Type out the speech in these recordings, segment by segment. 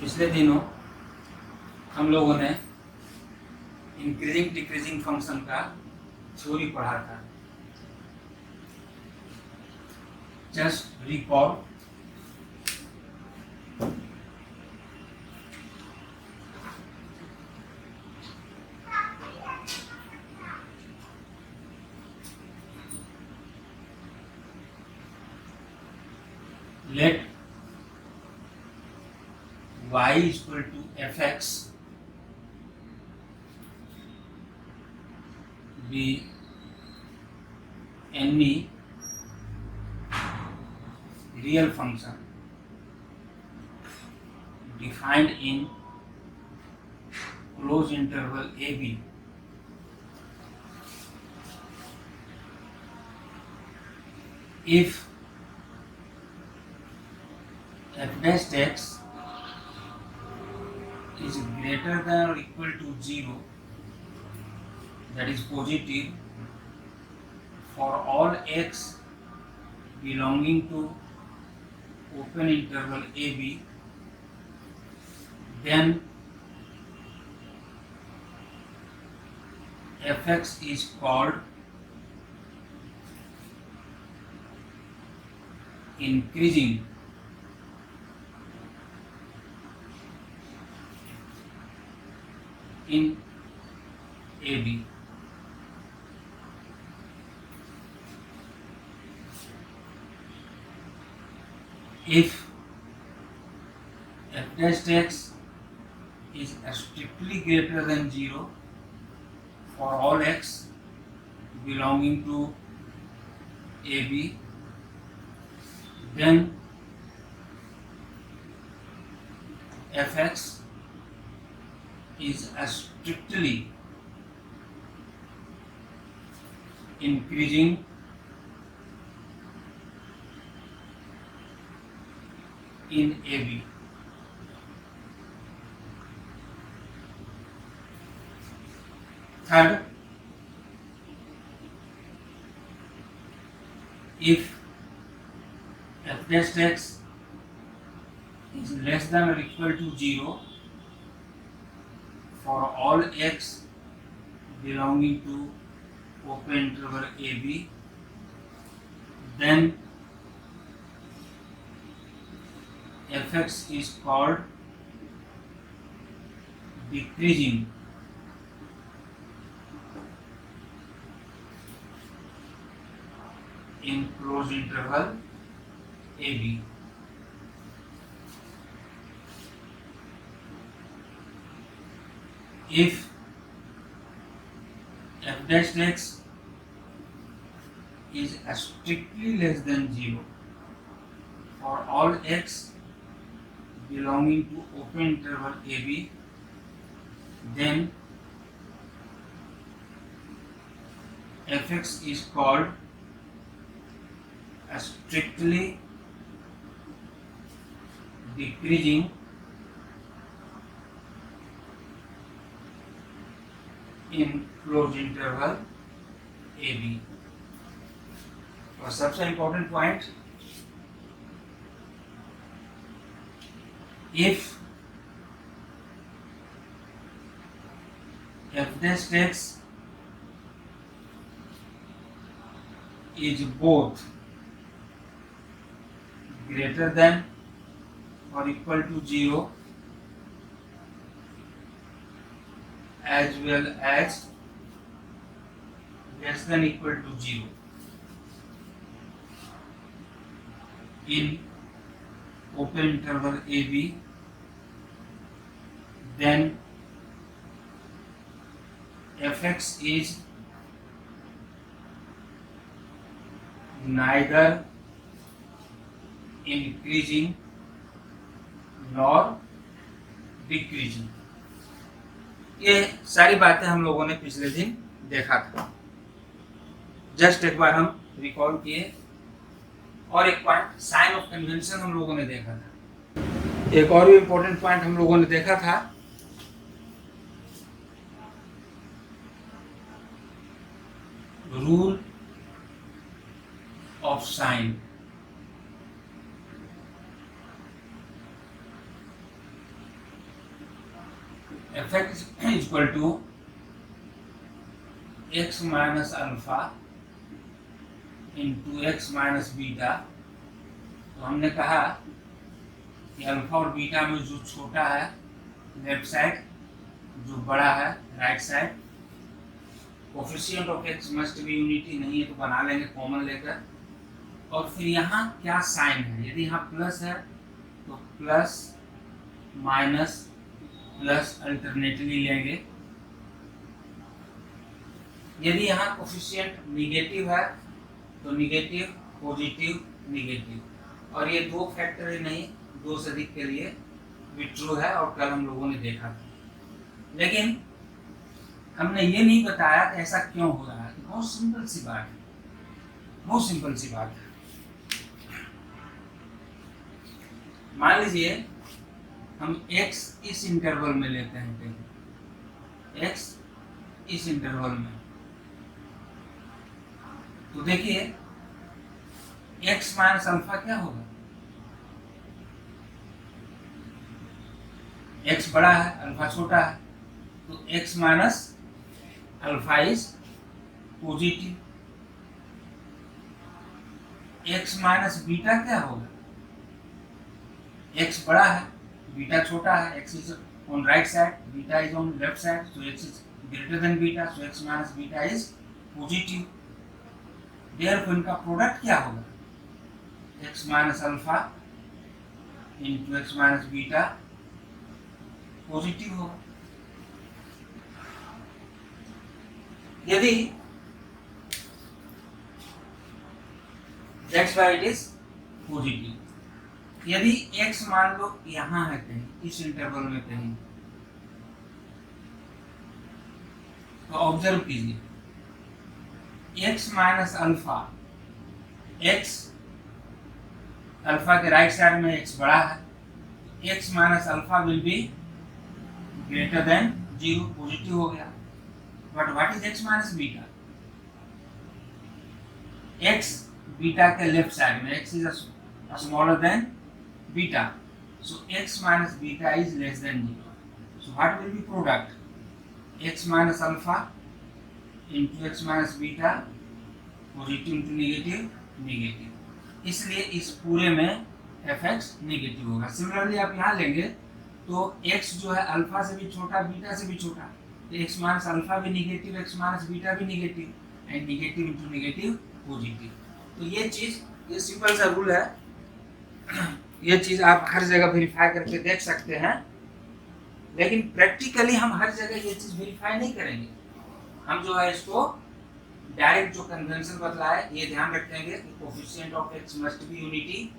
पिछले दिनों हम लोगों ने इंक्रीजिंग डिक्रीजिंग फंक्शन का थ्योरी पढ़ा था। Just recall let y is equal to fx be any real function defined in closed interval a b if f dash x is greater than or equal to 0, that is positive, for all x belonging to open interval AB, then fx is called increasing in AB. If f dash x is strictly greater than 0 for all x belonging to AB, then fx is strictly increasing in AB. Third, if f dash x is less than or equal to 0 for all x belonging to open interval AB, then fx is called decreasing in closed interval AB. If f dash x is strictly less than 0 for all x belonging to open interval AB, then fx is called strictly decreasing in closed interval AB. और सबसे important point, if f dash x is both greater than or equal to 0 as well as less than equal to 0 in open interval AB, then fx is neither increasing nor decreasing. ये सारी बातें हम लोगों ने पिछले दिन देखा था। जस्ट एक बार हम रिकॉल किए। और एक पॉइंट साइन ऑफ कन्वेंशन हम लोगों ने देखा था। एक और भी इंपॉर्टेंट पॉइंट हम लोगों ने देखा था, rule of sign. F X equal to X minus alpha into x minus beta. तो हमने कहा कि अल्फा और बीटा में जो छोटा है लेफ्ट साइड, जो बड़ा है right side. Coefficient of x must be unity, नहीं है तो बना लेंगे कॉमन लेकर। और फिर यहाँ क्या साइन है, यदि यहाँ प्लस है तो प्लस माइनस प्लस अल्टरनेटली लेंगे। यदि यहाँ कोफिशिएंट निगेटिव है तो निगेटिव पॉजिटिव निगेटिव। और ये दो फैक्टर ही नहीं, दो से अधिक के लिए भी ट्रू है, और कल हम लोगों ने देखा था। लेकिन हमने ये नहीं बताया कि ऐसा क्यों हो रहा है। बहुत सिंपल सी बात है, बहुत सिंपल सी बात है। मान लीजिए हम x इस इंटरवल में लेते हैं, कहीं x इस इंटरवल में, तो देखिए x माइनस अल्फा क्या होगा, x बड़ा है अल्फा छोटा है, तो x minus alpha is positive. x minus beta क्या होगा, x बड़ा है बीटा छोटा है, x is on right side beta is on left side, so x is greater than beta, so x minus beta is positive. Therefore इनका product क्या होगा, x minus alpha into x minus beta positive होगा। यदि that's why it is positive. यदि x मान लो यहाँ है कहीं इस इंटरवल में कहीं, तो ऑब्जर्व कीजिए x minus alpha, x alpha के राइट साइड में x बड़ा है, x minus alpha will be greater than 0, positive हो गया। But what is x minus beta, x beta के लेफ्ट साइड में, x is smaller than beta, so x minus beta is less than 0. So what will be product, x minus alpha into x minus beta, positive into negative negative। इसलिए इस पूरे में fx negative होगा। Similarly आप यहाँ लेंगे तो x जो है अल्फा से भी छोटा बीटा से भी छोटा, तो x माइनस अल्फा भी निगेटिव, x माइनस बीटा भी negative, and negative into negative positive. तो ये चीज, ये सिंपल सा रूल है, ये चीज आप हर जगह वेरीफाई करके देख सकते हैं। लेकिन प्रैक्टिकली हम हर जगह ये चीज वेरीफाई नहीं करेंगे। हम जो है इसको डायरेक्ट जो कन्वेंशन बतलाए ये ध्यान रखेंगे कि coefficient of x must be unity.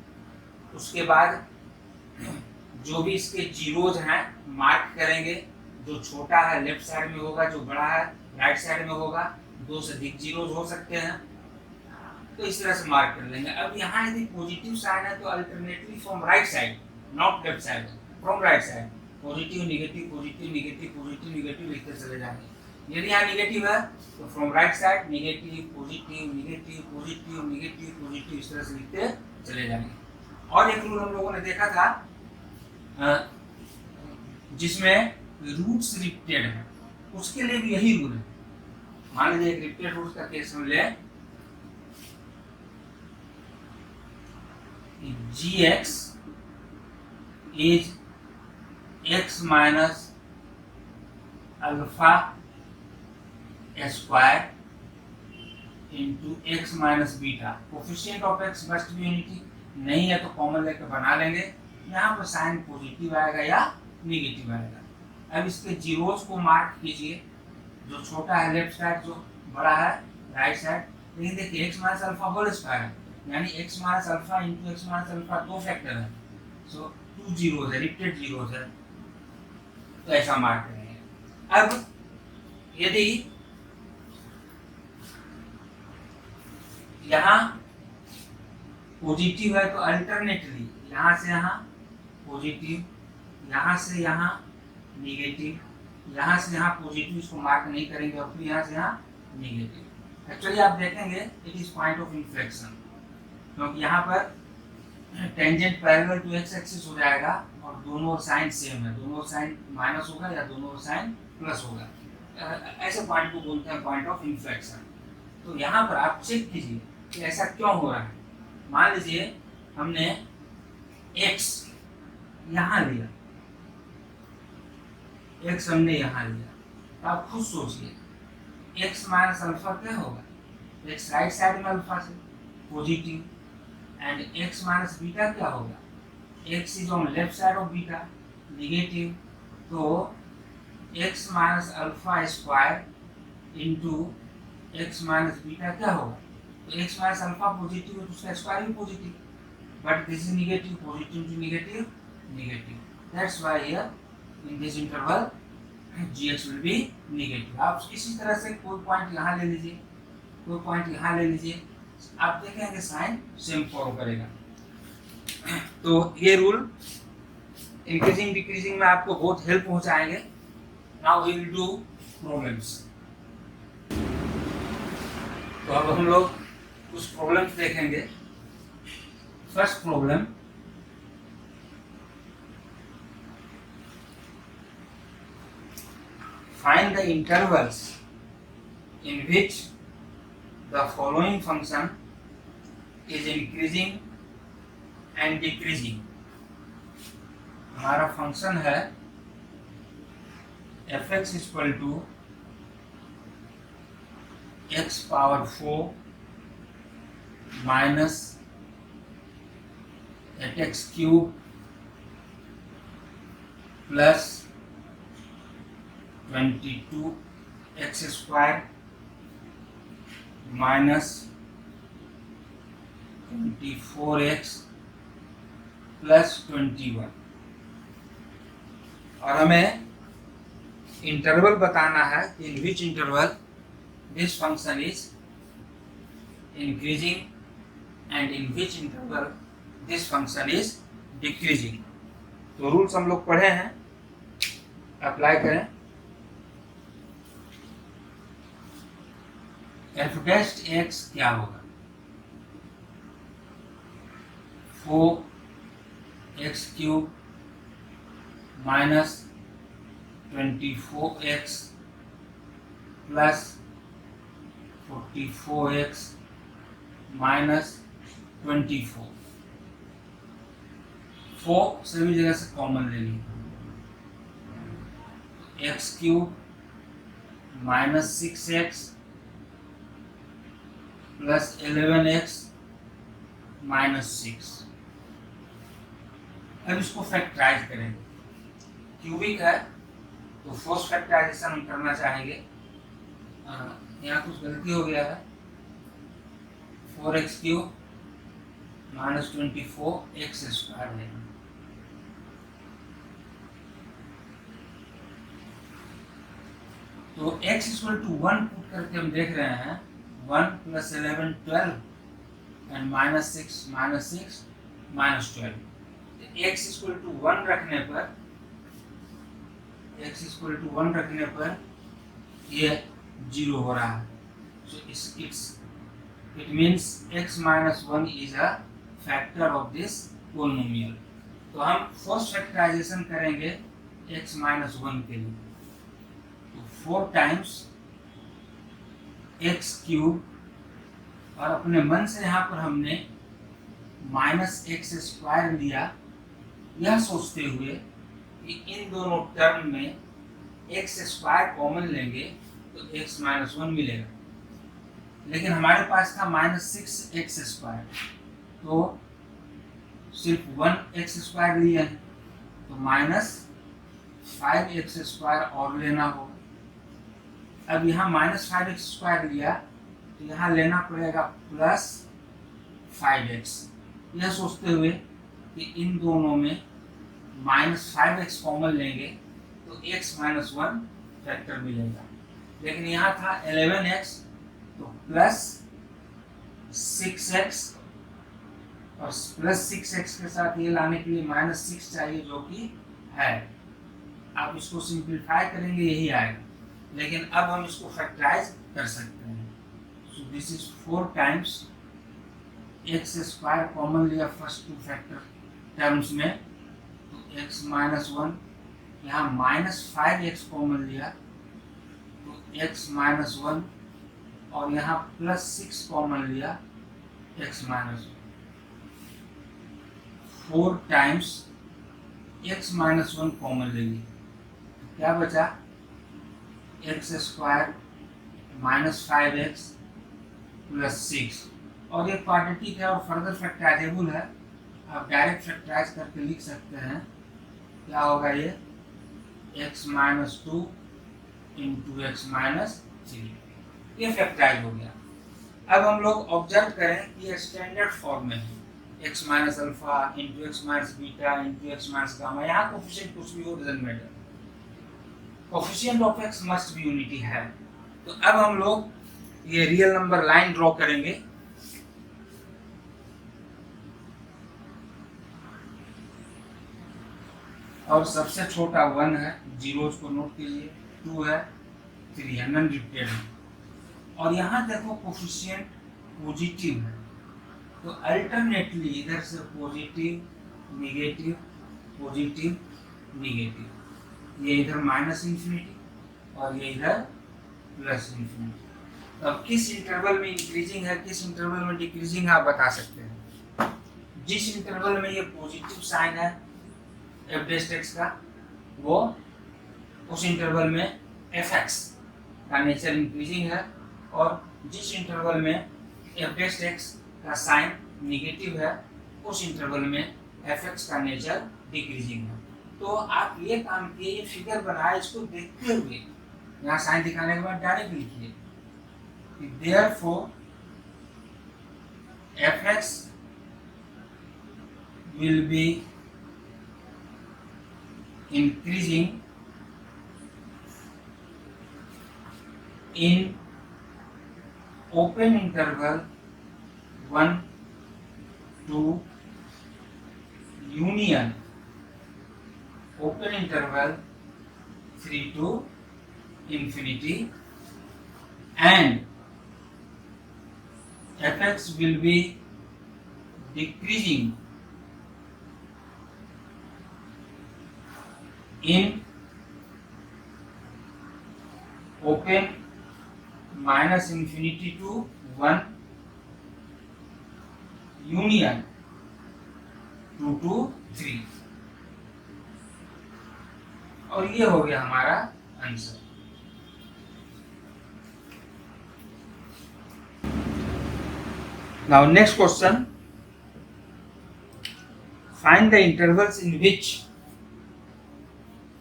उसके बाद जो भी इसके जीरोज हैं मार्क करेंगे, जो छोटा है लेफ्ट साइड में होगा, जो बड़ा है राइट साइड में होगा, दो से अधिक जीरोज हो सकते हैं, तो इस तरह से मार्क कर लेंगे। अब यहाँ यदि पॉजिटिव साइन है तो alternately from right side, not left side, from right side positive negative positive negative positive negative लिखते चले जाएंगे। यदि यहाँ निगेटिव है तो from right side negative positive negative positive negative positive, इस तरह से लिखते चले जाएंगे। और एक रूल हम लोगों ने देखा था जिसमें रूट्स रिपीटेड है, उसके लिए भी यही रूल है। मान लीजिए एक रिपीटेड रूट्स का केस हम ले, gx is x minus alpha square into x minus beta। Coefficient of x must be unity, नहीं है तो कॉमन लेकर बना लेंगे। यहाँ पर साइन पॉजिटिव आएगा या निगेटिव आएगा। अब इसके जीरोज को मार्क कीजिए, जो छोटा है लेफ्ट साइड, जो बड़ा है राइट साइड। लेकिन देखिए x minus alpha whole square है, यानी x minus alpha into x minus alpha दो फैक्टर है, सो 2 जीरोज है, रिपीटेड जीरोज है, तो ऐसा मार्क करेंगे। अब यदि यहाँ पॉजिटिव है तो अल्टरनेटली यहाँ से यहाँ पॉजिटिव, यहाँ से यहाँ निगेटिव, यहाँ से यहाँ पॉजिटिव, इसको मार्क नहीं करेंगे, और फिर यहाँ से यहाँ निगेटिव। एक्चुअली आप देखेंगे it is point of inflection, क्योंकि यहाँ पर tangent parallel to x axis हो जाएगा और और दोनों साइन सेम है, दोनों साइन माइनस होगा या दोनों साइन प्लस होगा, ऐसे पॉइंट को बोलते हैं पॉइंट ऑफ इन्फ्लेक्शन। तो यहाँ पर आप चेक कीजिए कि ऐसा क्यों हो रहा है। मान लीजिए हमने x यहाँ लिया, x हमने यहाँ लिया, तो आप खुद सोचिए x माइनस अल्फा क्या होगा, x राइट साइड में अल्फा से positive, and x minus beta क्या होगा, x is on left side of beta negative. तो x minus alpha square into x minus beta क्या होगा, तो x माइनस अल्फा पॉजिटिव है तो उसका स्क्वायर भी positive, but this is negative, positive to negative negative, that's why here in this interval gx will be negative. आप इसी तरह से कोई पॉइंट यहाँ ले लीजिए, कोई पॉइंट यहाँ ले लीजिए, आप देखेंगे साइन सेम फॉलो करेगा। तो ये रूल इंक्रीजिंग डिक्रीजिंग में आपको बहुत हेल्प पहुंचाएंगे। Now we will do problems. तो अब हम लोग कुछ प्रॉब्लम्स देखेंगे। First problem, find the intervals in which the following function is increasing and decreasing। हमारा फंक्शन है fx equal to x power 4 minus 8x cube plus 22x square minus 24x plus 21। और हमें इंटरवल बताना है in which interval this function is increasing and in which interval this function is decreasing. तो rules हम लोग पढ़े हैं, apply करें। एफ डैश एक्स क्या होगा, 4x cube minus 24x plus 44x minus 24। 4 सभी जगह से कॉमन ले ली, x cube minus 6x plus 11x minus 6। अब इसको फैक्टराइज करेंगे, क्यूबिक है तो फोर्स फैक्टराइजेशन हम करना चाहेंगे। यहाँ कुछ गलती हो गया है, 4x cube minus 24x square है। तो x इक्वल टू 1 पुट करके हम देख रहे हैं 1 plus 11 12 and minus 6 minus 12। x equal to 1 रखने पर, x इक्वल टू 1 रखने पर ये 0 हो रहा है। So it means x minus 1 is a factor of this polynomial. तो हम फर्स्ट फैक्टराइजेशन करेंगे x माइनस 1 के लिए, तो 4 टाइम्स x क्यूब, और अपने मन से यहाँ पर हमने माइनस x स्क्वायर लिया, यह सोचते हुए कि इन दोनों टर्म में x स्क्वायर कॉमन लेंगे तो x माइनस 1 मिलेगा। लेकिन हमारे पास था माइनस 6x स्क्वायर, तो सिर्फ 1x स्क्वायर लिया है, तो माइनस 5x स्क्वायर और लेना होगा। अब यहाँ माइनस 5x स्क्वायर लिया तो यहाँ लेना पड़ेगा प्लस 5x, यह सोचते हुए कि इन दोनों में माइनस 5x कॉमन लेंगे तो x माइनस 1 फैक्टर मिलेगा। लेकिन यहाँ था 11x, तो प्लस 6x, और प्लस 6x के साथ ये लाने के लिए माइनस 6 चाहिए जो कि है। आप इसको सिंप्लीफाई करेंगे यही आएगा, लेकिन अब हम इसको फैक्टराइज कर सकते हैं। सो this is 4 times x square common लिया फर्स्ट 2 फैक्टर टर्म्स में, तो x माइनस 1, यहाँ -5x कॉमन लिया तो x माइनस 1, और यहाँ +6 कॉमन लिया x minus 1, 4 times x minus 1 common ले ली, क्या बचा x स्क्वायर -5x +6, और ये क्वाड्रेटिक है और फर्दर फैक्टराइजेबल है, आप डायरेक्ट फैक्टराइज करके लिख सकते हैं, क्या होगा ये x minus 2 into x minus 3, ये फैक्टराइज हो गया। अब हम लोग ऑब्जर्व करें कि ये स्टैंडर्ड फॉर्म में है, x minus alpha into x minus beta into x minus gamma, यहाँ कोफिशिएंट कुछ भी हो doesn't matter, coefficient of x must be unity है। तो अब हम लोग ये रियल नंबर लाइन ड्रॉ करेंगे, और सबसे छोटा 1 है, जीरोज को नोट कीजिए, 2 है, 3 है, नॉन रिपीटेड है, और यहाँ देखो कोफिशिएंट पॉजिटिव है, तो अल्टरनेटली इधर से पॉजिटिव नेगेटिव पॉजिटिव नेगेटिव, ये इधर -इंफिनिटी और ये इधर +इंफिनिटी। तो अब किस इंटरवल में इंक्रीजिंग है, किस इंटरवल में डिक्रीजिंग है, आप बता सकते हैं। जिस इंटरवल में ये पॉजिटिव साइन है f डैश x का, वो उस इंटरवल में fx का नेचर इंक्रीजिंग है, और जिस इंटरवल में f डैश x का साइन नेगेटिव है, उस इंटरवल में fx का नेचर डिक्रीजिंग है। तो आप ये काम किए, ये फिगर बनाए, इसको देखते हुए यहाँ साइन दिखाने के बाद डायरेक्ट लिखिए कि therefore fx will be increasing in open interval 1 to union open interval 3 to infinity, and fx will be decreasing in open -infinity to 1 union 2 to 3, और ये हो गया हमारा answer. Now next question, find the intervals in which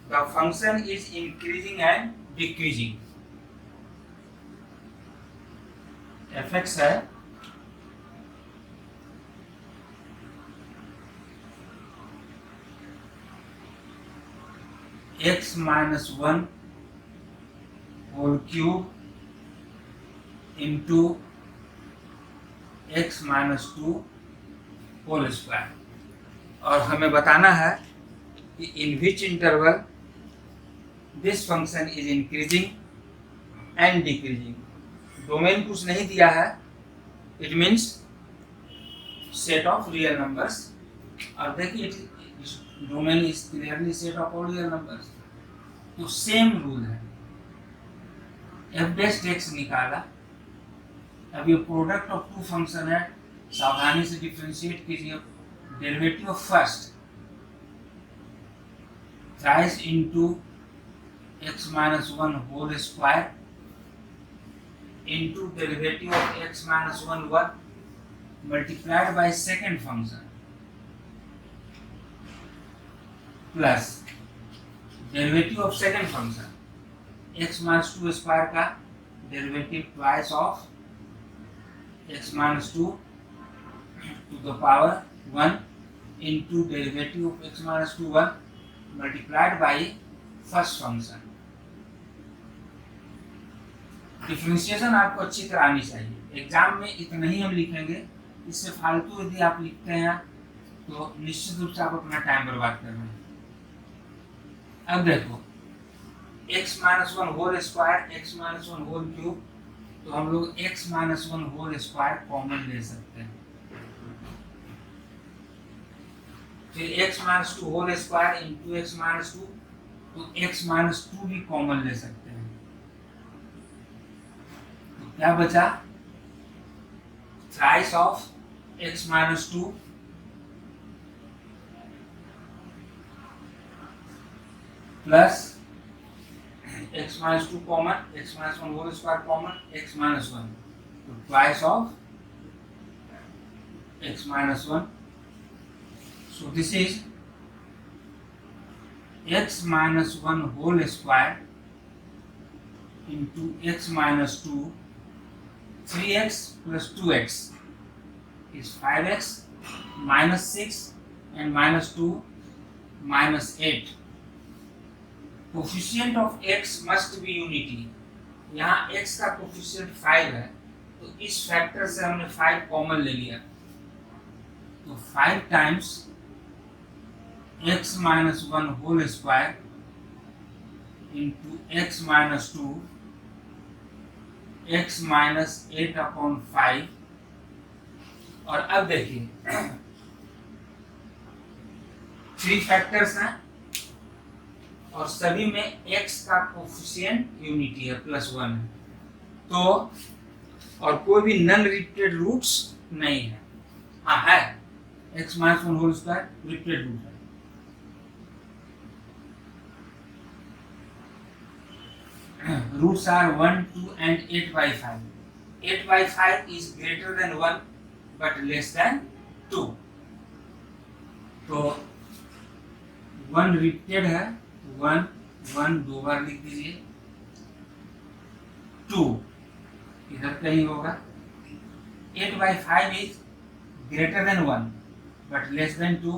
the function is increasing and decreasing। fx है x minus 1 whole cube into x minus 2 whole square, और हमें बताना है कि in which interval this function is increasing and decreasing. Domain कुछ नहीं दिया है, it means set of real numbers, और देखिए domain is clearly set of all real numbers. तो सेम रूल है, f डैश x निकाला, अब ये प्रोडक्ट ऑफ टू फंक्शन है, सावधानी से डिफरेंशिएट कीजिए। Derivative of first thrice into x minus 1 whole square into derivative of x minus 1 1 multiplied by second function plus derivative of second function x minus 2 square का derivative twice of x minus 2 to the power 1 into derivative of x minus 2 1 multiplied by first function. Differentiation आपको अच्छी तरह आनी चाहिए, exam में इतना ही हम लिखेंगे, इससे फालतू यदि आप लिखते हैं तो निश्चित रूप से आप अपना टाइम बर्बाद कर रहे हैं। अब देखो x minus 1 whole square x minus 1 whole cube, तो हम लोग x minus 1 whole square common ले सकते हैं, फिर x minus two whole square into x minus two, तो x माइनस टू भी कॉमन ले सकते हैं, तो क्या बचा thrice of x minus two plus x minus two common, x minus one whole square common, x minus one, तो twice of x minus 1. So this is x minus 1 whole square into x minus 2. 3x plus 2x is 5x, minus 6 and minus 2 minus 8. Coefficient of x must be unity. यहाँ x का coefficient 5 है, तो इस factor से हमने 5 common ले लिया, तो 5 times x minus 1 whole square into x minus 2 x minus 8 upon 5। और अब देखिए 3 फैक्टर्स हैं और सभी में x का कोफिशिएंट यूनिटी है +1 है, तो और कोई भी नॉन रिपीटेड रूट्स नहीं है। हाँ है, x minus 1 whole square repeated root है, roots are 1, 2 and 8/5. 8/5 is greater than 1 but less than 2. तो 1 रिपीटेड है, 1 1 दो बार लिख दीजिए, 2 इधर कहीं होगा, 8/5 is greater than 1 but less than 2,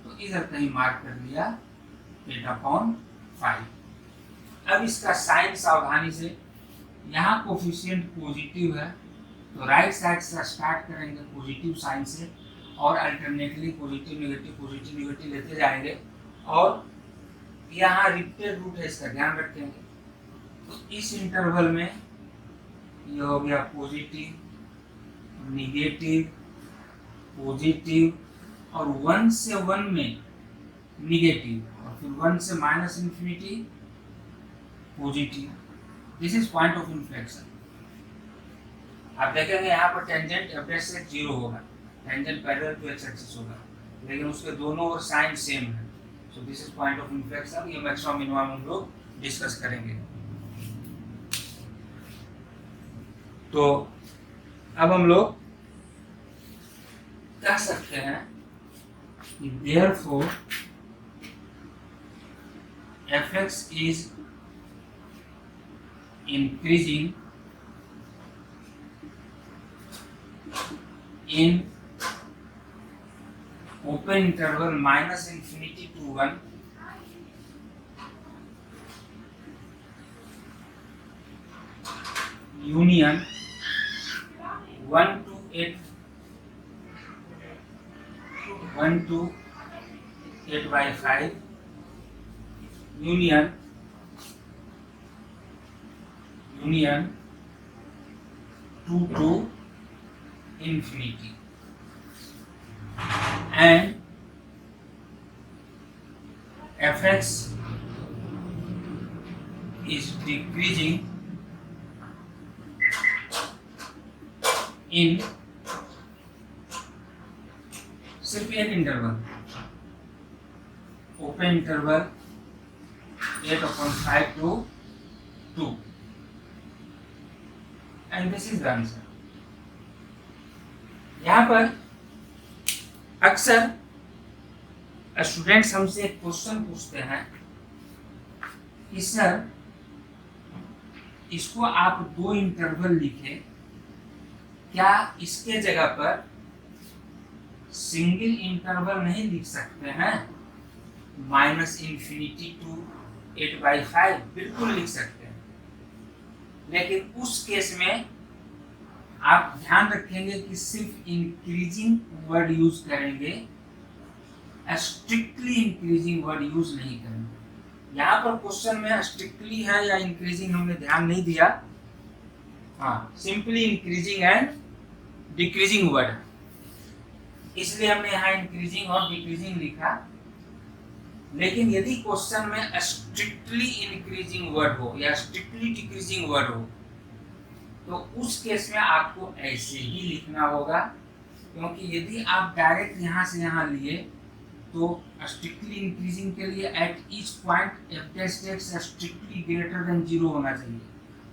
तो इधर कहीं मार्क कर लिया 8/5। अब इसका साइन सावधानी से, यहाँ कोफिशिएंट पॉजिटिव है तो राइट साइड से स्टार्ट करेंगे पॉजिटिव साइन से और अल्टरनेटली पॉजिटिव नेगेटिव लेते जाएंगे, और यहाँ रिपीटेड रूट है इसका ध्यान रखेंगे। तो इस इंटरवल में ये हो गया पॉजिटिव निगेटिव पॉजिटिव और 1 से 1 में निगेटिव और फिर 1 से minus infinity positive. This is point of inflection. आप देखेंगे यहाँ पर टेंजेंट एफ से 0 होगा, tangent parallel to x axis होगा, लेकिन उसके दोनों ओर साइन सेम है। So this is point of inflection. ये मैक्सिमम मिनिमम हम लोग डिस्कस करेंगे। तो अब हम लोग कह सकते हैं कि therefore fx is increasing in open interval minus infinity to 1 union 1 to 8/5 union 2 to infinity, and fx is decreasing in सिर्फ एक interval, open interval 8/5 to 2, and this is the answer. यहाँ पर अक्सर स्टूडेंट्स हमसे एक क्वेश्चन पूछते हैं कि सर इसको आप 2 इंटरवल लिखे, क्या इसके जगह पर सिंगल इंटरवल नहीं लिख सकते हैं? माइनस इन्फिनिटी टू 8/5 बिल्कुल लिख सकते हैं, लेकिन उस केस में आप ध्यान रखेंगे कि सिर्फ इंक्रीजिंग वर्ड यूज करेंगे, स्ट्रिक्टली इंक्रीजिंग वर्ड यूज नहीं करेंगे। यहाँ पर क्वेश्चन में स्ट्रिक्टली है या इंक्रीजिंग हमने ध्यान नहीं दिया, हाँ simply increasing and decreasing word. इसलिए हमने यहाँ इंक्रीजिंग और डिक्रीजिंग लिखा। लेकिन यदि क्वेश्चन में स्ट्रिक्टली इंक्रीजिंग वर्ड हो या स्ट्रिक्टली डिक्रीजिंग वर्ड हो तो उस केस में आपको ऐसे ही लिखना होगा, क्योंकि यदि आप डायरेक्ट यहाँ से यहाँ लिए तो स्ट्रिक्टली इंक्रीजिंग के लिए at each point F dash x strictly greater than 0 होना चाहिए।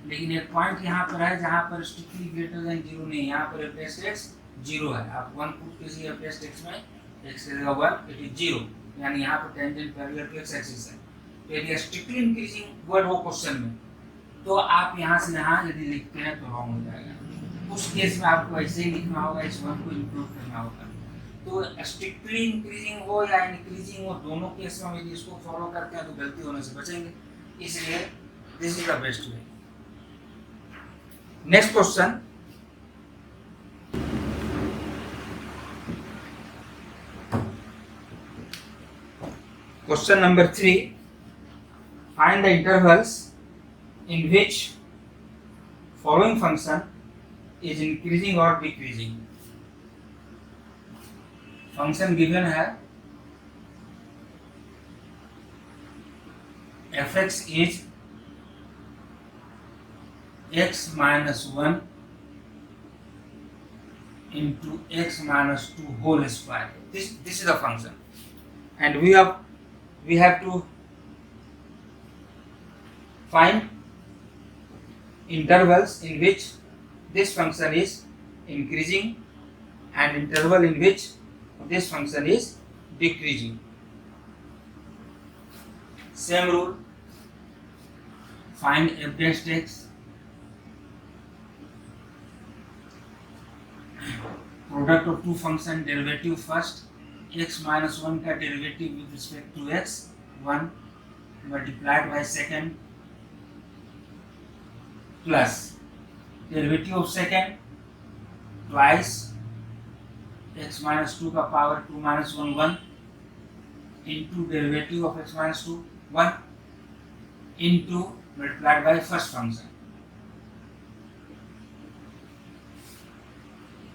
लेकिन एक पॉइंट यहाँ पर है जहाँ पर स्ट्रिक्टली ग्रेटर देन 0 नहीं, यहाँ पर एफ डैश एक्स 0 है। आप 1 पुट कीजिए एफ डैश एक्स में, x का 1 इट इज 0, यानी यहाँ पर tangent parallel to x axis है। तो यदि स्ट्रिक्टली इंक्रीजिंग वर्ड हो क्वेश्चन में तो आप यहाँ से यहाँ यदि लिखते हैं तो रॉन्ग हो जाएगा। उस केस में आपको ऐसे ही लिखना होगा, इस वन को इंक्लूड करना होगा। तो स्ट्रिक्टली इंक्रीजिंग हो या इंक्रीजिंग हो, दोनों केस में यदि इसको फॉलो करते हैं तो गलती होने से बचेंगे। इसलिए this is the best way. Next question, question number 3, find the intervals in which following function is increasing or decreasing। Function given है fx is x minus 1 into x minus 2 whole square। This is the function, and we have to find intervals in which this function is increasing and interval in which this function is decreasing। Same rule, find f dash x, product of two function, derivative first, x minus 1 का derivative with respect to x 1 multiplied by second plus derivative of second twice x minus 2 का power 2 minus 1 1 into derivative of x minus 2 1 into multiplied by first function.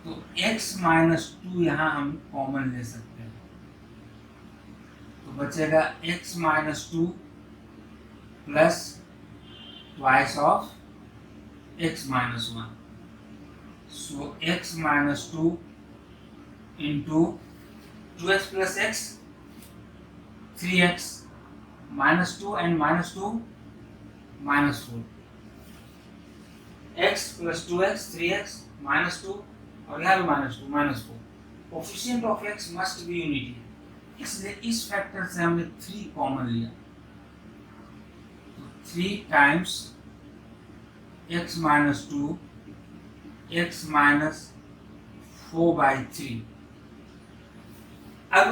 तो x minus 2 यहाँ हम common ले सकते हैं, तो बचेगा x minus 2 plus twice of x minus 1। So x minus 2 into 2x plus x 3x minus 2 and minus 2 minus 4, x plus 2x 3x minus 2 और यहाँ भी -2 -4। Coefficient of x must be unity, इसलिए इस फैक्टर से हमने 3 common लिया, तो 3 times x minus 2 x minus 4/3। अब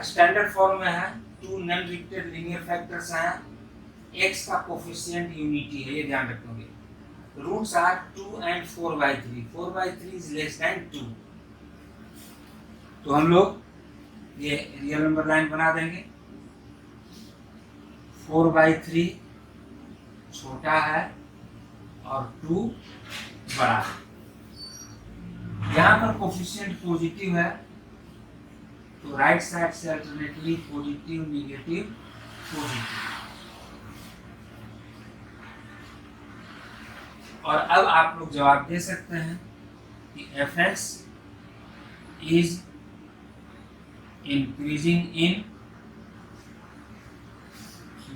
स्टैंडर्ड फॉर्म में है, 2 नॉन रिपीटेड लीनियर फैक्टर्स हैं, x का कोफिशिएंट यूनिटी है, ये ध्यान रखोगे। Roots are 2 and 4/3, 4/3 is less than 2। तो हम लोग ये रियल नंबर लाइन बना देंगे, 4/3 छोटा है और 2 बड़ा है। यहाँ पर कोफिशिएंट पॉजिटिव है, तो राइट साइड से अल्टरनेटली पॉजिटिव नेगेटिव पॉजिटिव। और अब आप लोग जवाब दे सकते हैं कि fx is increasing in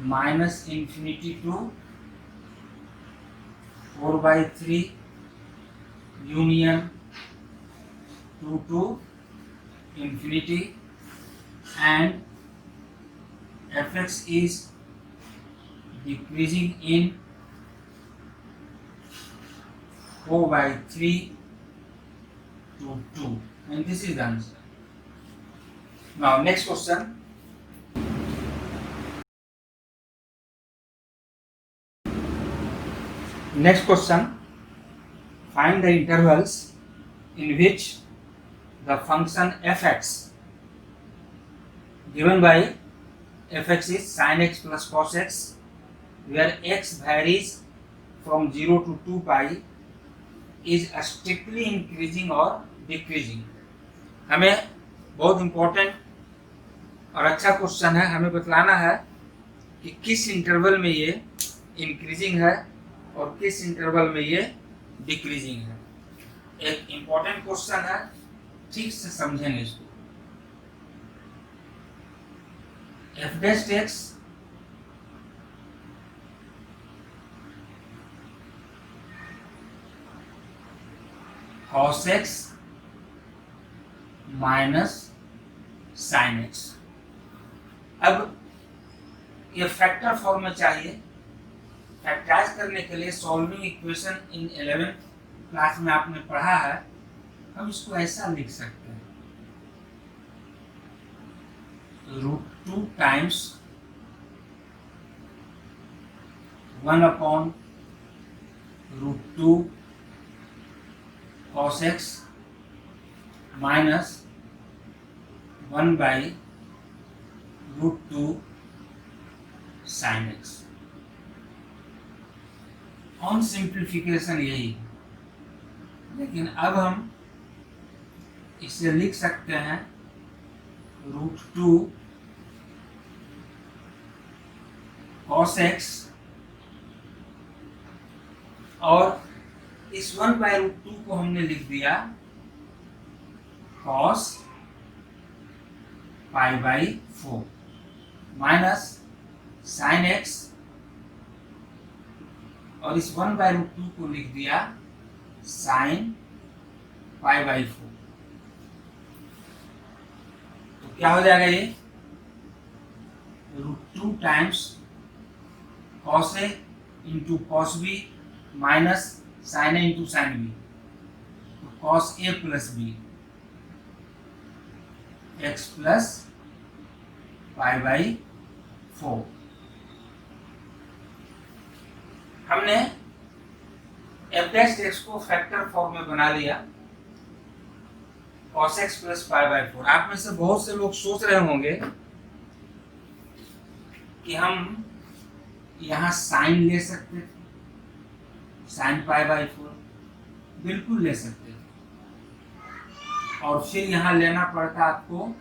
-infinity to 4/3 union 2 to infinity, and fx is decreasing in 4/3 to 2, and this is the answer. Now next question. Next question, find the intervals in which the function fx given by fx is sin x plus cos x, where x varies from 0 to 2 pi, is strictly increasing or decreasing। हमें बहुत important और अच्छा question है, हमें बतलाना है कि किस interval में ये इंक्रीजिंग है और किस इंटरवल में ये डिक्रीजिंग है। एक इम्पोर्टेंट क्वेश्चन है, ठीक से समझेंगे इसको। F dash x cos x minus sine x. अब ये फैक्टर फॉर्म में चाहिए। फैक्टराइज करने के लिए solving equation in 11th class में आपने पढ़ा है। हम इसको ऐसा लिख सकते हैं, √2 times 1/√2 cos x minus 1/√2 sin x। On simplification यही है, लेकिन अब हम इसे लिख सकते हैं √2 cos x, और इस 1/√2 को हमने लिख दिया cos π/4 माइनस sin x, और इस 1/√2 को लिख दिया sin π/4। तो क्या हो जाएगा ये √2 times cos a into cos b minus sin a into sin b, तो cos a plus b x plus π/4। हमने f डैश x को फैक्टर फॉर्म में बना लिया, cos x प्लस π/4। आप में से बहुत से लोग सोच रहे होंगे कि हम यहाँ साइन ले सकते थे, sin π/4 बिल्कुल ले सकते थे, और फिर यहाँ लेना पड़ता आपको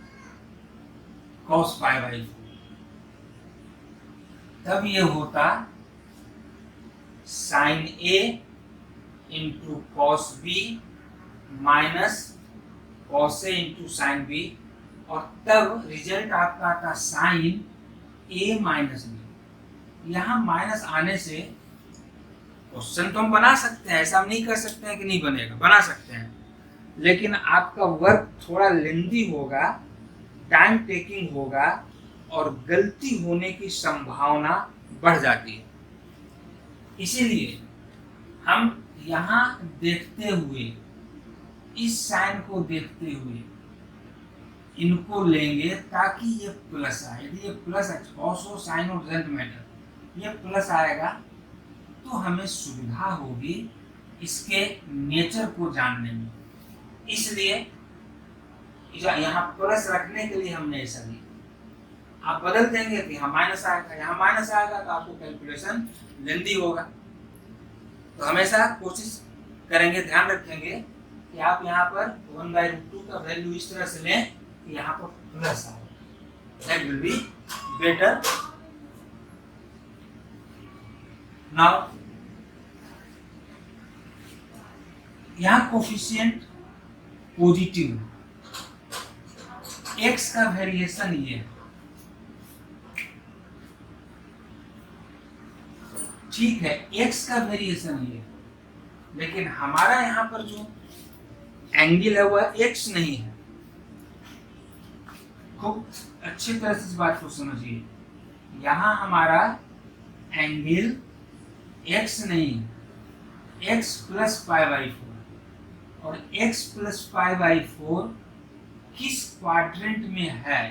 cos π/4। तब ये होता sin a into cos b minus cos a into sin b, और तब रिजल्ट आपका आता sin a माइनस b। यहाँ माइनस आने से क्वेश्चन तो हम बना सकते हैं, ऐसा हम नहीं कर सकते हैं कि नहीं बनेगा, बना सकते हैं, लेकिन आपका वर्क थोड़ा लेंदी होगा, टाइम टेकिंग होगा, और गलती होने की संभावना बढ़ जाती है। इसीलिए हम यहाँ देखते हुए, इस साइन को देखते हुए इनको लेंगे ताकि ये प्लस आए। यदि ये प्लस cos हो साइन हो डजंट मैटर, ये प्लस आएगा तो हमें सुविधा होगी इसके नेचर को जानने में। इसलिए यहाँ प्लस रखने के लिए हमने ऐसा लिया। आप बदल देंगे तो यहाँ माइनस आएगा, यहाँ माइनस आएगा तो आपको कैलकुलेशन लेंदी होगा। तो हमेशा कोशिश करेंगे, ध्यान रखेंगे कि आप यहाँ पर 1/√2 का वैल्यू इस तरह से लें कि यहाँ पर प्लस आए, that will be better. Now यहाँ कोफिशिएंट पॉजिटिव, x का वेरिएशन ये है, ठीक है, x का वेरिएशन ये, लेकिन हमारा यहाँ पर जो एंगल है वह x नहीं है। खूब अच्छी तरह से इस बात को समझिए, यहाँ हमारा एंगल x नहीं है, x प्लस π/4, और x प्लस π/4 किस क्वाड्रेंट में है?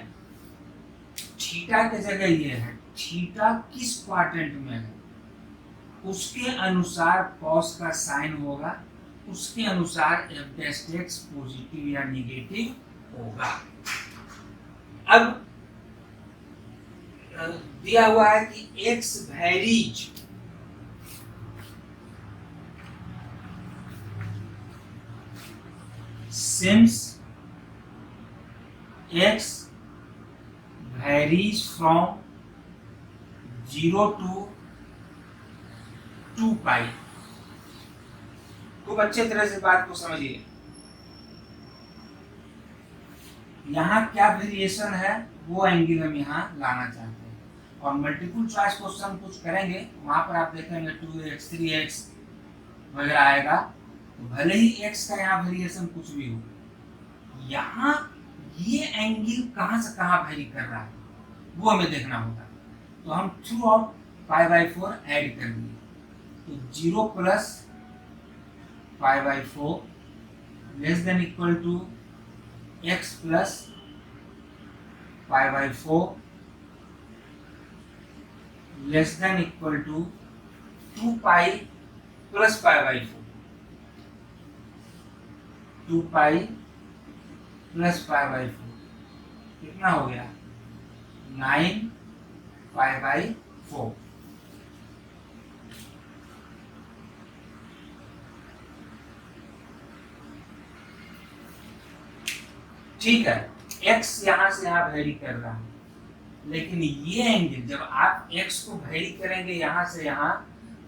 थीटा के जगह ये है, थीटा किस क्वाड्रेंट में है उसके अनुसार cos का साइन होगा, उसके अनुसार f डैश x पॉजिटिव या निगेटिव होगा। अब दिया हुआ है कि x varies since x varies from 0 to 2 पाई। खूब अच्छे तरह से बात को समझिए। यहाँ क्या वेरिएशन है वो एंगल हम यहाँ लाना चाहते हैं, और मल्टीपल चॉइस क्वेश्चन कुछ करेंगे वहां पर आप देखेंगे 2x 3x वगैरह आएगा, तो भले ही x का यहाँ वेरिएशन कुछ भी हो, यहाँ ये एंगल कहाँ से कहाँ वेरी कर रहा है वो हमें देखना होगा। तो हम थ्रू आउट π/4 ऐड कर दिए, तो 0 plus π/4 less than equal to x plus π/4 less than equal to 2 pi plus π/4, 2 pi plus π/4 कितना हो गया 9 π/4। ठीक है, x यहां से यहां वेरी कर रहा है, लेकिन ये एंगल जब आप x को वेरी करेंगे यहां से यहां,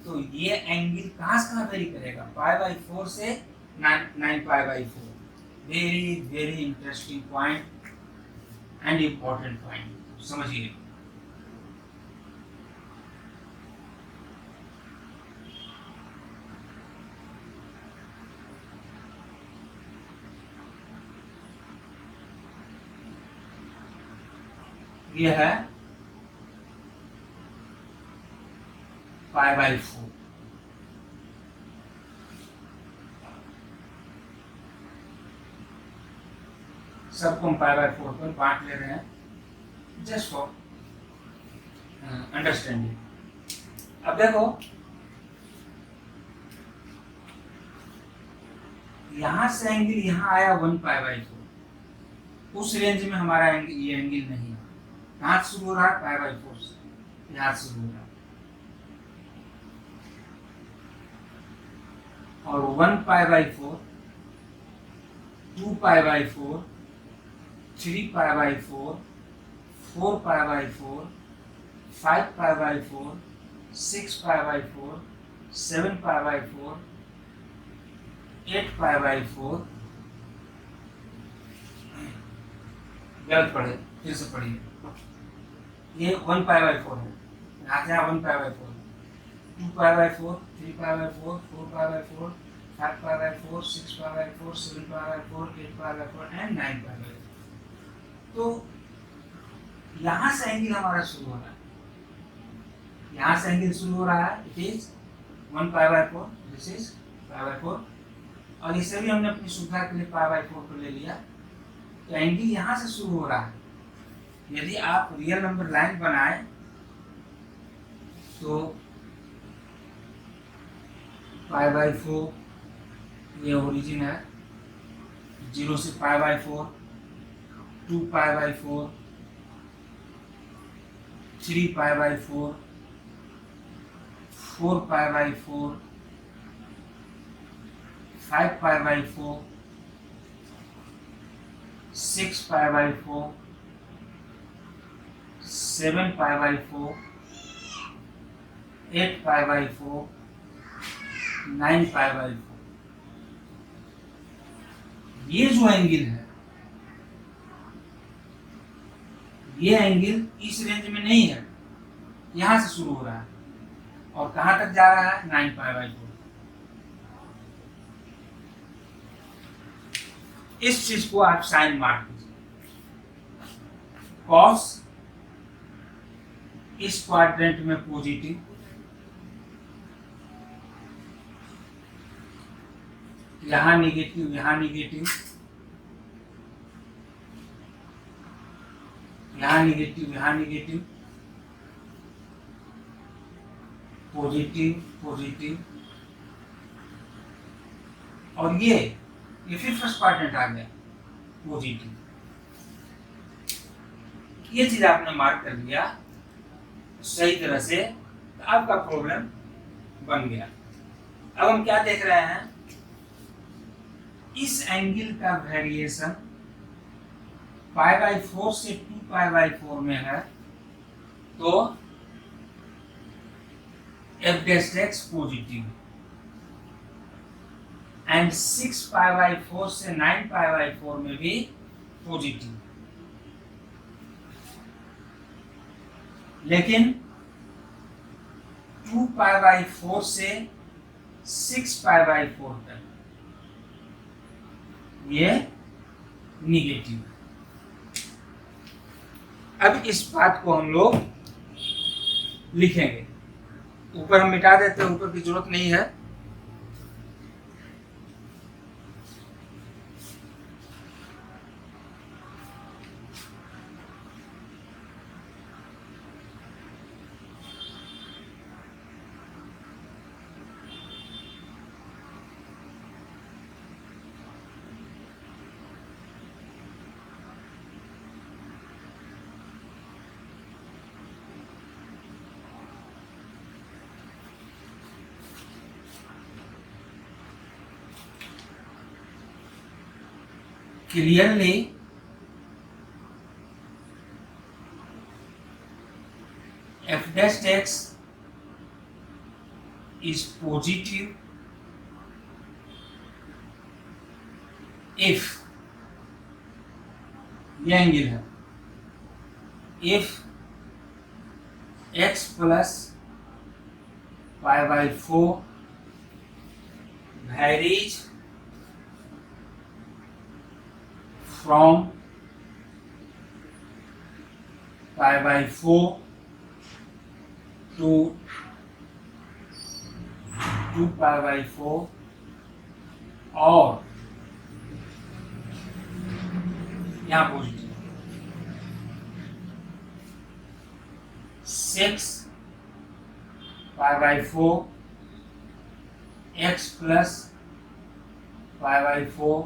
तो ये एंगल कहां से कहां वेरी करेगा π/4 से 9 π/4। Very very interesting point and important point, समझिए। ये है π/4, सबको हम π/4 पर बांट ले रहे हैं जस्ट फॉर अंडरस्टैंडिंग। अब देखो यहां से एंगल यहां आया 1 π/4, उस रेंज में हमारा एंगल ये एंगल नहीं है। कहां से शुरू हो रहा है π/4 से, यहां से शुरू हो रहा है, और 1 π/4 2 π/4 3 π/4 4 π/4 5 π/4 6 π/4 7 π/4 8 π/4। गलत पढ़े, फिर से पढ़िए। ये 1 π/4 है, यहाँ से 1 π/4, 2 π/4 3 π/4 4 π/4 5 π/4 6 π/4 7 π/4 8 π/4 एंड 9 π/4। तो यहाँ से एंगल हमारा शुरू हो रहा है, यहाँ से एंगल शुरू हो रहा है, इट इज 1 π/4, दिस इज π/4, और इसे भी हमने अपनी सुविधा के लिए π/4 को ले लिया। तो एंगल यहाँ से शुरू हो रहा है। यदि आप रियल नंबर लाइन बनाए तो π/4 ये ओरिजिन है, 0 से π/4 2 π/4 3 π/4 4 π/4 5 π/4 6 π/4 7 π/4 8 π/4 9 π/4। ये जो एंगल है, ये एंगल इस रेंज में नहीं है, यहां से शुरू हो रहा है और कहां तक जा रहा है 9 π/4। इस चीज को आप साइन मार दीजिए। कॉस इस क्वाड्रेंट में पॉजिटिव, यहां निगेटिव, यहां निगेटिव, यहां निगेटिव, यहां निगेटिव, पॉजिटिव पॉजिटिव, और ये फिर फर्स्ट क्वाड्रेंट आ गया पॉजिटिव। ये चीज आपने मार्क कर दिया सही तरह से, तो आपका प्रॉब्लम बन गया। अब हम क्या देख रहे हैं, इस एंगल का वेरिएशन π/4 से 2π/4 में है तो f'(x) पॉजिटिव, एंड 6π/4 से 9π/4 में भी पॉजिटिव। लेकिन 2π/4 से 6π/4 तक ये निगेटिव है। अब इस बात को हम लोग लिखेंगे, ऊपर हम मिटा देते हैं, ऊपर की जरूरत नहीं है। Clearly, f'(x) is positive if, ये एंगल है, if x plus π/4 varies from π/4 to 2π/4 और यहाँ positive 6π/4 x plus π/4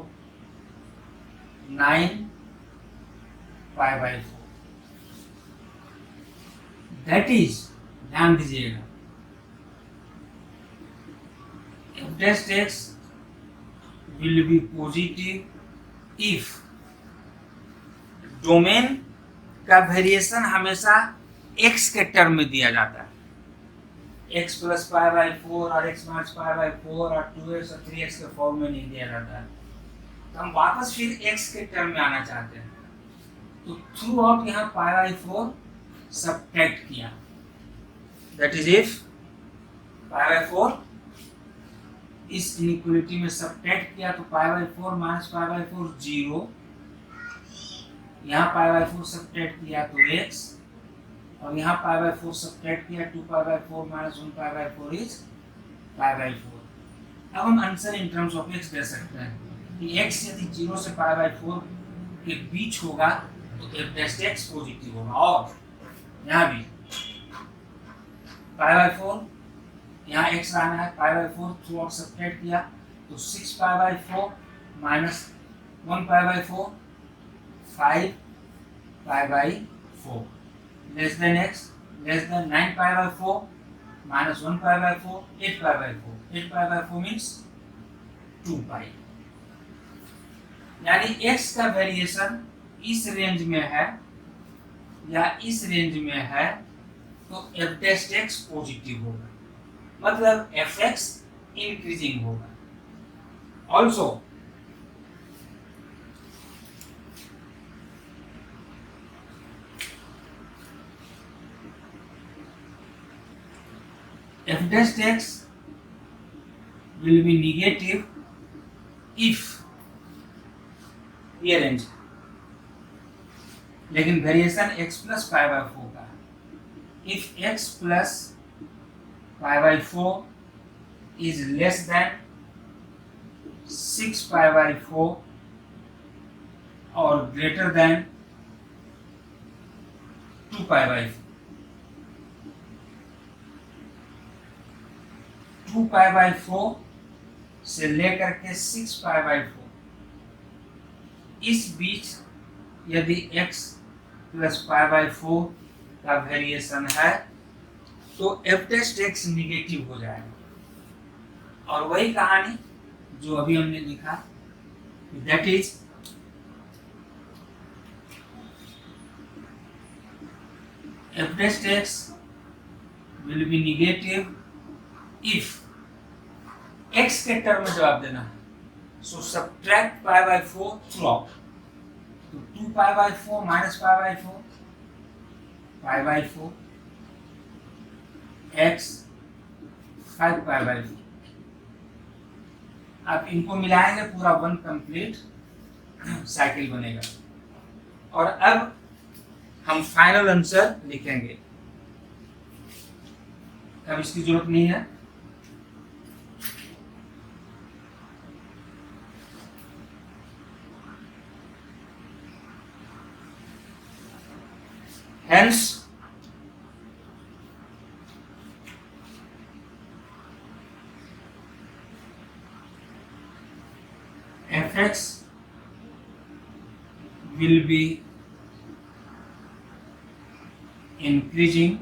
9π/4, that is, ध्यान दीजिएगा, f'(x) will be positive if domain का वेरिएशन हमेशा x के टर्म में दिया जाता है, x plus π/4 और x minus π/4 और 2x और 3x के फॉर्म में नहीं दिया जाता है। तो हम वापस फिर x के टर्म में आना चाहते हैं, तो थ्रू आउट यहाँ π/4 सब्ट्रैक्ट किया, दैट इज इफ π/4 इस इनइक्वालिटी में सब्ट्रैक्ट किया तो π/4 माइनस π/4 0, यहाँ π/4 सब्ट्रैक्ट किया तो x, और यहाँ π/4 सब्ट्रैक्ट किया 2π/4 माइनस 1π/4 इज π/4। अब हम answer in terms of x दे सकते हैं कि x यदि 0 से π/4 के बीच होगा तो f'(x) पॉजिटिव होगा, और यहाँ भी π/4, यहाँ x आना है, π/4 थ्रू आउट सब्ट्रैक्ट किया तो 6π/4 minus 1π/4 5π/4 less than x, less than 9π/4 minus 1π/4 8π/4, 8π/4 means 2π। यानी x का वेरिएशन इस रेंज में है या इस रेंज में है तो f'(x) पॉजिटिव होगा, मतलब f(x) इंक्रीजिंग होगा। Also f'(x) will be negative if, ये रेंज, लेकिन वेरिएशन x plus π/4 का, if x plus π/4 is less than 6π/4 or greater than 2π/4, 2π/4 से लेकर के 6π/4 इस बीच यदि x प्लस π/4 का वेरिएशन है तो f'(x) निगेटिव हो जाएगा। और वही कहानी जो अभी हमने लिखा, that is f dash x will be negative if x के टर्म में जवाब देना है, so subtract pi by 4 throughout, तो 2 pi by 4 minus pi by 4 pi by 4 x 5 pi by 4। आप इनको मिलाएंगे पूरा वन कंप्लीट साइकिल बनेगा। और अब हम फाइनल आंसर लिखेंगे, अब इसकी जरूरत नहीं है। Hence, fx will be increasing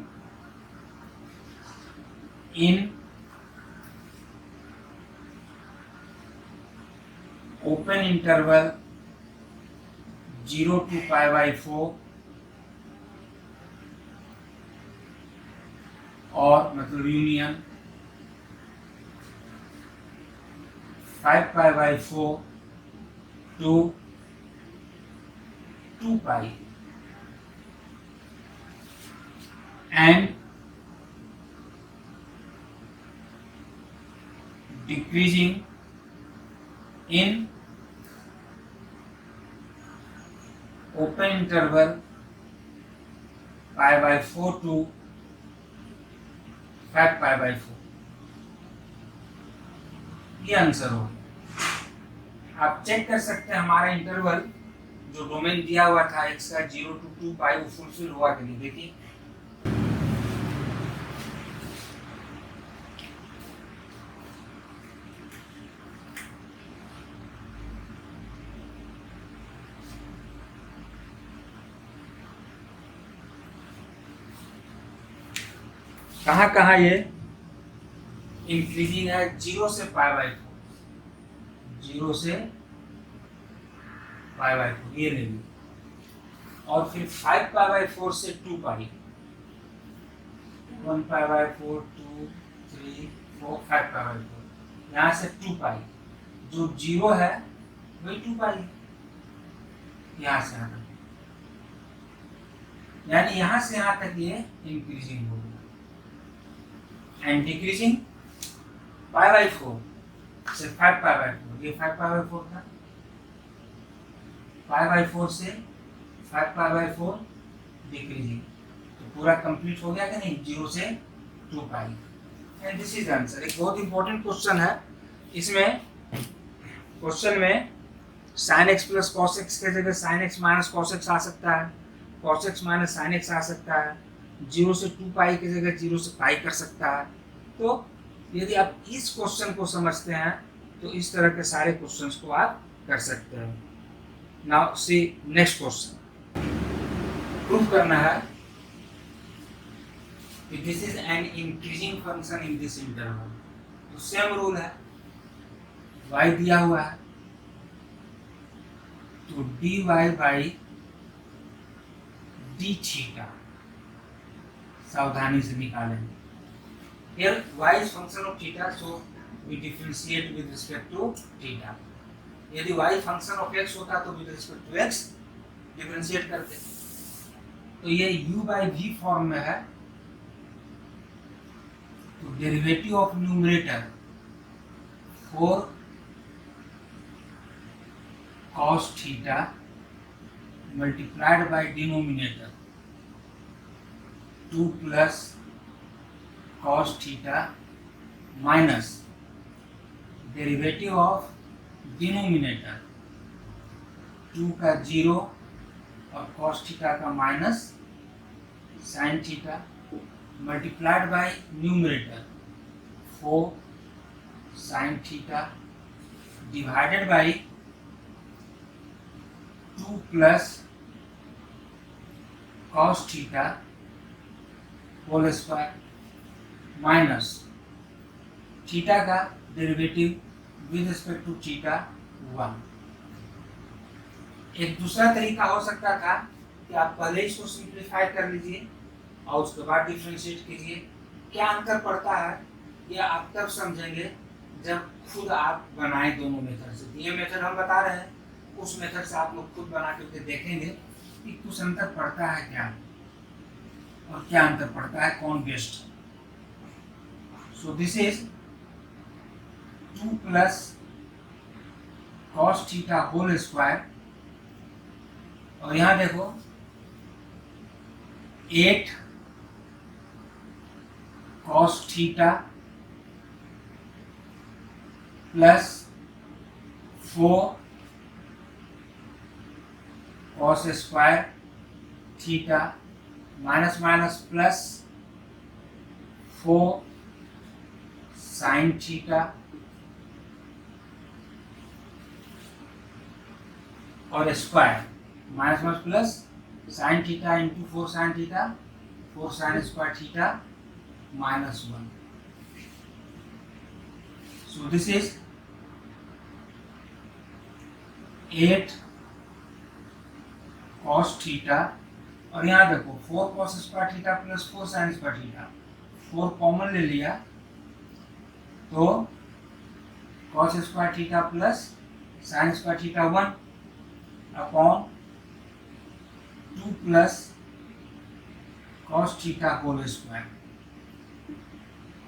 in open interval 0 to pi by 4 और मतलब union 5 pi by 4 to 2 pi and decreasing in open interval pi by 4 to 5 pi by 4। ये आंसर हो। आप चेक कर सकते हैं हमारा इंटरवल जो डोमेन दिया हुआ था x का 0 to 2 पाई वो फुलफिल हुआ कि नहीं। देखिए कहाँ कहाँ ये इंक्रीजिंग है, 0 से पाई बाय 4, 0 से पाई बाय 4 ये नहीं, और फिर 5 पाई बाय 4 से 2 पाई, 1 पाई बाय 4 2 3 4 5 पाई बाय 4, यहाँ से 2 पाई, जो 0 है वही 2 पाई, यहाँ से यहाँ तक, यानी यहाँ से यहाँ तक ये इंक्रीजिंग होगी एंड डिक्रीजिंग पाई बाय 4 से 5 पाई बाय 4, ये 5 पाई बाय 4 था, पाई बाय 4 से 5 पाई बाय 4 डिक्रीजिंग, तो पूरा कंप्लीट हो गया कि नहीं, 0 से 2 pi. And this is answer. एक बहुत इंपॉर्टेंट क्वेश्चन है, इसमें क्वेश्चन में sin x plus cos x के जगह sin x minus cos x आ सकता है, cos x minus sin x आ सकता है, 0 से 2 पाई की जगह 0 से पाई कर सकता है। तो यदि आप इस क्वेश्चन को समझते हैं तो इस तरह के सारे क्वेश्चंस को आप कर सकते हैं। Now see next question. Prove करना है कि this is an increasing function in this interval. तो सेम रूल है, y दिया हुआ है तो dy बाई डी थीटा सावधानी से निकालेंगे। Here y is function of theta, so we differentiate with respect to theta. यदि y function of x होता तो with respect to x differentiate करते। तो ये u by v फॉर्म में है, तो derivative of numerator 4 cos theta multiplied by denominator 2 plus cos theta minus derivative of denominator 2 का 0 और cos थीटा का minus sin theta multiplied by numerator 4 sin theta divided by 2 plus cos theta whole square minus theta का derivative with respect to theta 1। एक दूसरा तरीका हो सकता था कि आप पहले इसको सिंप्लीफाई कर लीजिए और उसके बाद डिफ्रेंशिएट कीजिए। क्या अंतर पड़ता है ये आप तब समझेंगे जब खुद आप बनाएं दोनों मेथड से। ये मेथड हम बता रहे हैं, उस मेथड से आप लोग खुद बना करके देखेंगे कि कुछ अंतर पड़ता है क्या, और क्या अंतर पड़ता है, कौन best. So this is 2 plus cos theta whole square, और यहां देखो 8 cos theta plus 4 cos square theta minus minus plus 4 sin theta और square minus minus plus sin theta into 4 sin theta 4 sin square theta -1। So this is 8 cos theta, और यहाँ देखो 4 cos square theta plus 4 sin square theta, 4 common ले लिया तो cos square theta plus sin square theta 1 upon 2 plus cos theta whole square.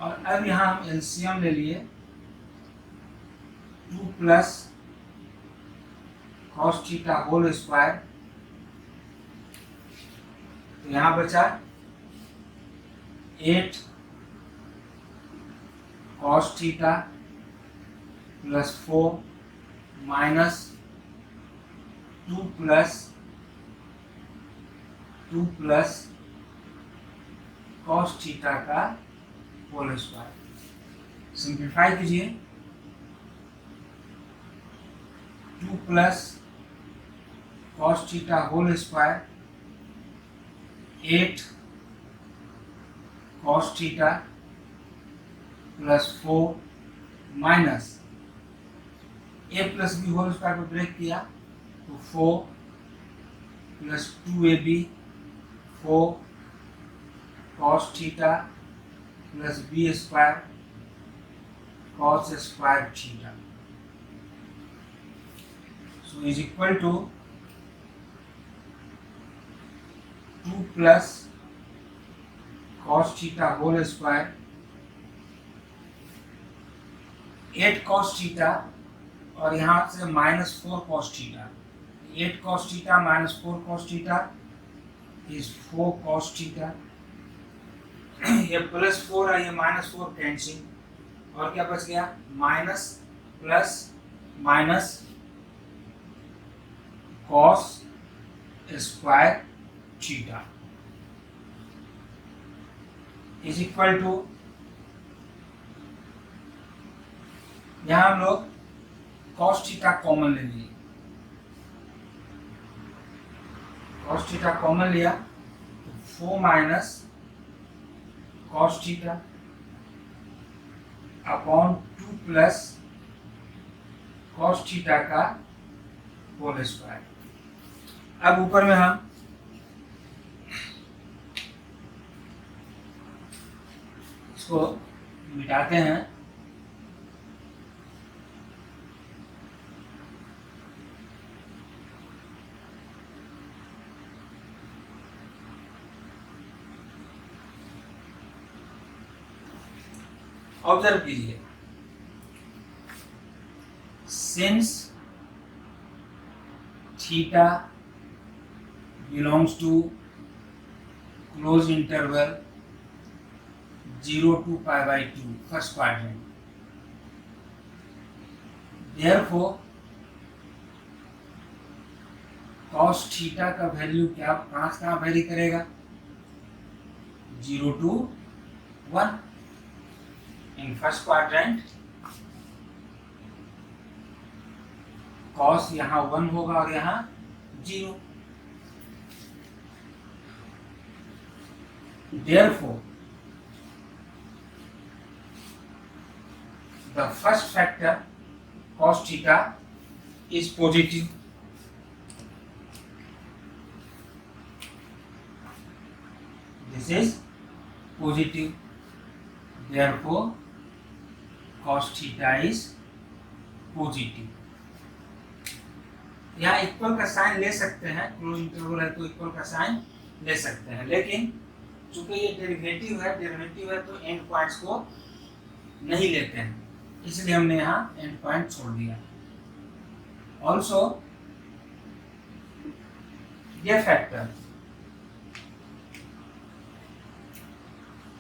और अब यहाँ हम एलसीएम ले लिए 2 plus cos theta whole square, तो यहाँ बचा 8 cos theta plus 4 minus 2 plus cos theta का होल स्क्वायर। सिंप्लीफाई कीजिए, 2 plus cos theta whole square 8 cos theta plus 4 minus a plus b whole square को ब्रेक किया तो 4 plus 2ab 4 cos theta plus b square cos square theta, so is equal to 2 plus cos theta whole square 8 cos theta और यहाँ से minus 4 cos theta, 8 cos theta minus 4 cos theta is 4 cos theta. ये plus 4 है, ये minus 4 cancel, और क्या बच गया minus plus minus cos square theta is equal to, यहां हम लोग cos थीटा कॉमन ले लिए, cos थीटा कॉमन लिया तो 4 minus cos theta upon 2 plus cos theta का होल स्क्वायर। अब ऊपर में हम इसको मिटाते हैं, ऑब्जर्व कीजिए, since theta belongs to close interval 0 to π/2 first quadrant, therefore cos theta का वैल्यू क्या कहाँ वेरी करेगा 0 to 1 in first quadrant, cos यहाँ 1 होगा और यहाँ 0। Therefore, the first factor cos theta is positive. This this is positive, therefore cos theta is positive. यहाँ equal का साइन ले सकते हैं, क्लोज इंटरवल है तो इक्वल का साइन ले सकते हैं, लेकिन चूंकि ये डेरिवेटिव है तो एंड पॉइंट्स को नहीं लेते हैं, इसलिए हमने यहाँ एंड पॉइंट छोड़ दिया। ऑल्सो ये फैक्टर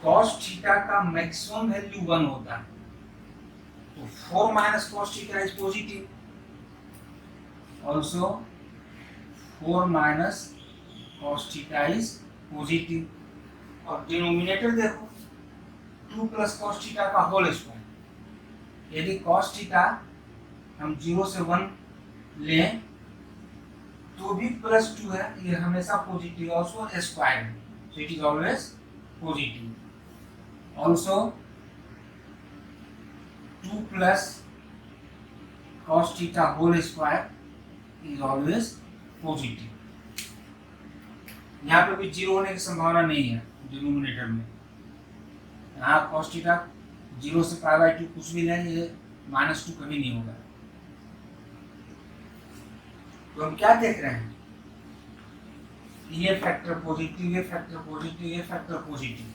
cos थीटा का मैक्सिमम वैल्यू 1 होता है, तो 4 minus cos theta is positive, also 4 minus cos theta is positive. और डिनोमिनेटर देखो 2 प्लस cos थीटा का होल स्क्वायर, यदि cos थीटा हम 0 से 1 लें तो भी प्लस 2 है, ये हमेशा पॉजिटिव, ऑल्सो स्क्वायर है, so it is always positive. Also 2 plus cos theta whole square is always positive. यहाँ पे भी 0 होने की संभावना नहीं है डिनोमिनेटर में, यहाँ cos थीटा 0 से π/2 कुछ भी लें, ये -2 कभी नहीं होगा। तो हम क्या देख रहे हैं, ये फैक्टर पॉजिटिव, ये फैक्टर पॉजिटिव, ये factor positive,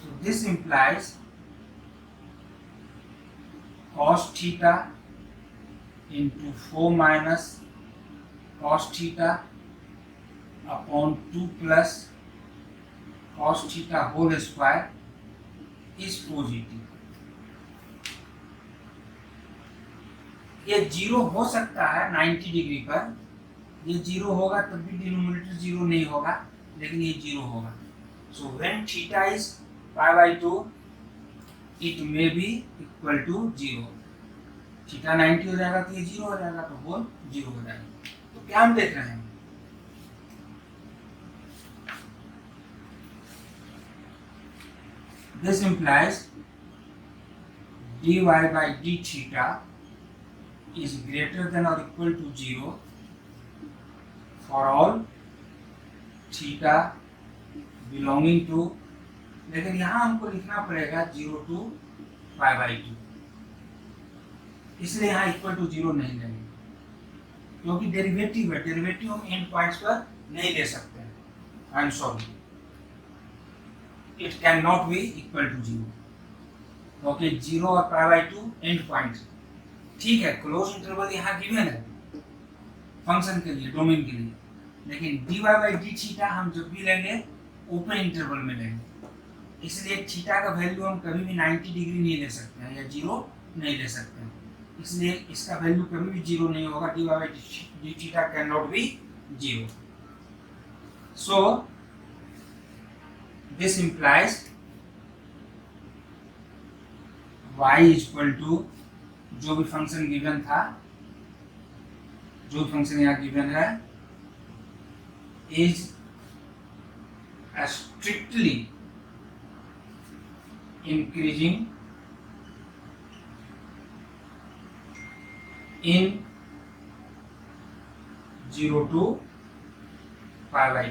so this implies cos theta into 4 minus cos theta upon 2 plus cos theta whole square is positive। ये 0 हो सकता है 90 डिग्री पर, ये 0 होगा तब भी डिनोमिनेटर 0 नहीं होगा, लेकिन ये 0 होगा। So when theta is π/2 it may be equal to 0। Theta 90 हो जाएगा तो ये 0 हो जाएगा, तो होल 0 हो जाएगा। तो क्या हम देख रहे हैं, this implies dy by d theta is greater than or equal to 0 for all theta belonging to, लेकिन यहाँ हमको लिखना पड़ेगा 0 to π/2, इसलिए यहाँ इक्वल टू 0 नहीं लेंगे, क्योंकि डेरिवेटिव है, डेरिवेटिव हम एंड पॉइंट्स पर नहीं ले सकते हैं। I am sorry, it can not be equal to 0, क्योंकि 0 और π/2 एंड पॉइंट्स। ठीक है, क्लोज इंटरवल यहाँ गिवन है फंक्शन के लिए, डोमेन के लिए, लेकिन dy by d थीटा हम जब भी लेंगे ओपन इंटरवल में लेंगे, इसलिए थीटा का वैल्यू हम कभी भी 90 डिग्री नहीं ले सकते हैं या 0 नहीं ले सकते हैं, इसलिए इसका वैल्यू कभी भी 0 नहीं होगा। dy by d theta can not be 0। So this implies y equal to जो भी फंक्शन गिवन था, जो फंक्शन यहाँ गिवन है, is strictly increasing in 0 to π/2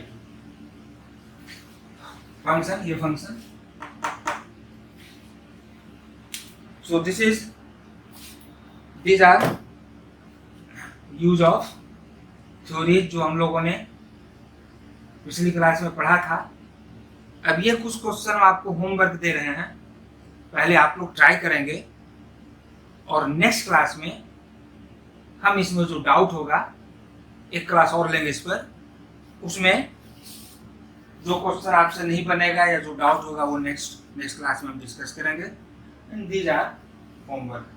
function, ये function. So these are use of theory जो हम लोगों ने पिछली क्लास में पढ़ा था। अब ये कुछ क्वेश्चन हम आपको होमवर्क दे रहे हैं, पहले आप लोग ट्राई करेंगे और नेक्स्ट क्लास में हम इसमें जो डाउट होगा, एक क्लास और लेंगे इस पर, उसमें जो क्वेश्चन आपसे नहीं बनेगा या जो डाउट होगा वो नेक्स्ट क्लास में हम डिस्कस करेंगे। And these are homework.